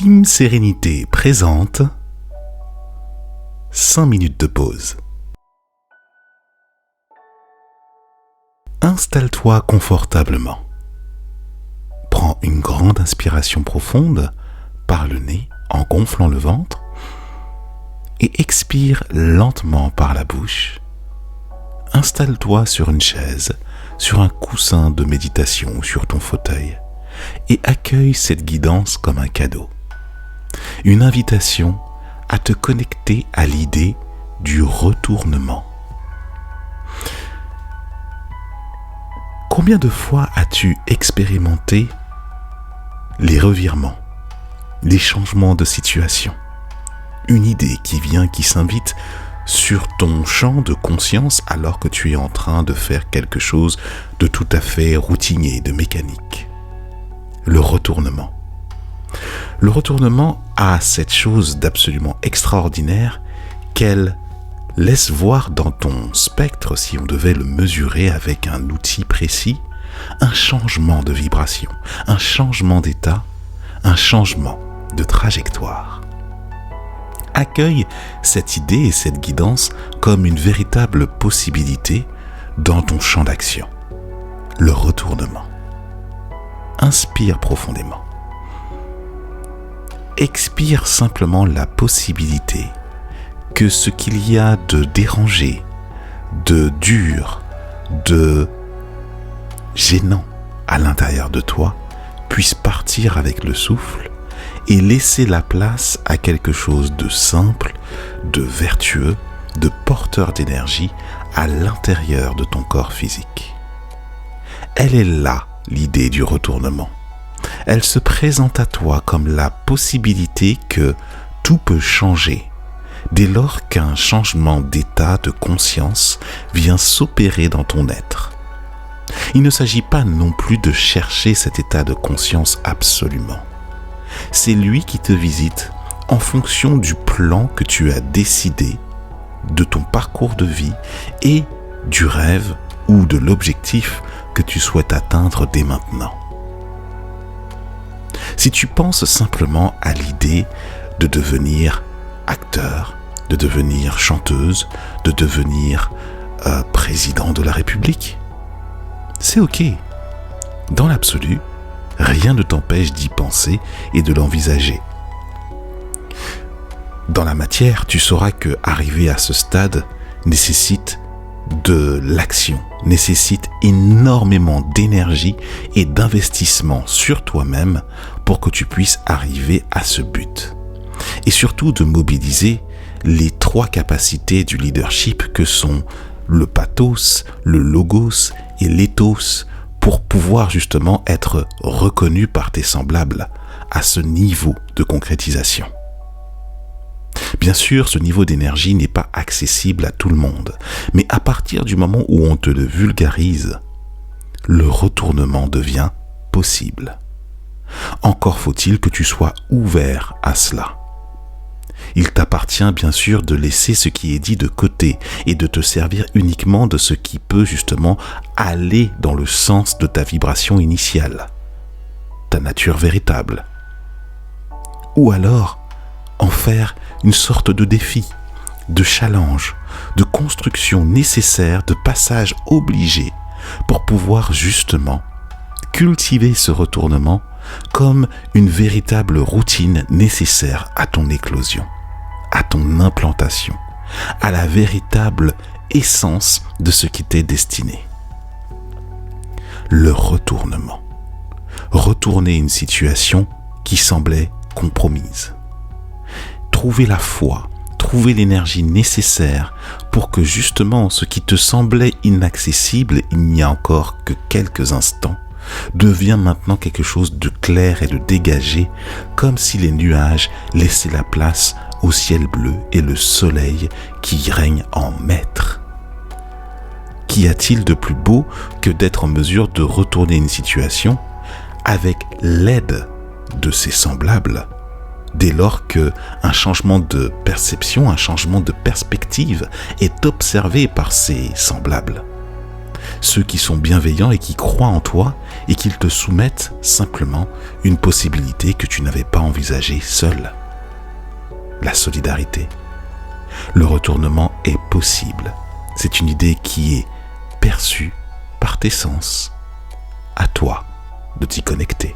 Team Sérénité présente 5 minutes de pause. Installe-toi confortablement. Prends une grande inspiration profonde par le nez en gonflant le ventre et expire lentement par la bouche. Installe-toi sur une chaise, sur un coussin de méditation ou sur ton fauteuil et accueille cette guidance comme un cadeau. Une invitation à te connecter à l'idée du retournement. Combien de fois as-tu expérimenté les revirements, les changements de situation? Une idée qui vient, qui s'invite sur ton champ de conscience alors que tu es en train de faire quelque chose de tout à fait routinier, de mécanique. Le retournement. Le retournement a cette chose d'absolument extraordinaire qu'elle laisse voir dans ton spectre, si on devait le mesurer avec un outil précis, un changement de vibration, un changement d'état, un changement de trajectoire. Accueille cette idée et cette guidance comme une véritable possibilité dans ton champ d'action. Le retournement. Inspire profondément. Expire simplement la possibilité que ce qu'il y a de dérangé, de dur, de gênant à l'intérieur de toi puisse partir avec le souffle et laisser la place à quelque chose de simple, de vertueux, de porteur d'énergie à l'intérieur de ton corps physique. Elle est là, l'idée du retournement. Elle se présente à toi comme la possibilité que tout peut changer dès lors qu'un changement d'état de conscience vient s'opérer dans ton être. Il ne s'agit pas non plus de chercher cet état de conscience absolument. C'est lui qui te visite en fonction du plan que tu as décidé, de ton parcours de vie et du rêve ou de l'objectif que tu souhaites atteindre dès maintenant. Si tu penses simplement à l'idée de devenir acteur, de devenir chanteuse, de devenir président de la République, c'est ok. Dans l'absolu, rien ne t'empêche d'y penser et de l'envisager. Dans la matière, tu sauras que arriver à ce stade nécessite de l'action, nécessite énormément d'énergie et d'investissement sur toi-même pour que tu puisses arriver à ce but. Et surtout de mobiliser les 3 capacités du leadership que sont le pathos, le logos et l'éthos pour pouvoir justement être reconnu par tes semblables à ce niveau de concrétisation. Bien sûr, ce niveau d'énergie n'est pas accessible à tout le monde, mais à partir du moment où on te le vulgarise, le retournement devient possible. Encore faut-il que tu sois ouvert à cela. Il t'appartient bien sûr de laisser ce qui est dit de côté et de te servir uniquement de ce qui peut justement aller dans le sens de ta vibration initiale, ta nature véritable. Ou alors, en faire une sorte de défi, de challenge, de construction nécessaire, de passage obligé pour pouvoir justement cultiver ce retournement comme une véritable routine nécessaire à ton éclosion, à ton implantation, à la véritable essence de ce qui t'est destiné. Le retournement. Retourner une situation qui semblait compromise. Trouver la foi, trouver l'énergie nécessaire pour que justement ce qui te semblait inaccessible il n'y a encore que quelques instants devient maintenant quelque chose de clair et de dégagé, comme si les nuages laissaient la place au ciel bleu et le soleil qui règne en maître. Qu'y a-t-il de plus beau que d'être en mesure de retourner une situation avec l'aide de ses semblables, dès lors qu'un changement de perception, un changement de perspective est observé par ses semblables. ceux qui sont bienveillants et qui croient en toi et qu'ils te soumettent simplement une possibilité que tu n'avais pas envisagée seul. La solidarité. Le retournement est possible. C'est une idée qui est perçue par tes sens. À toi de t'y connecter.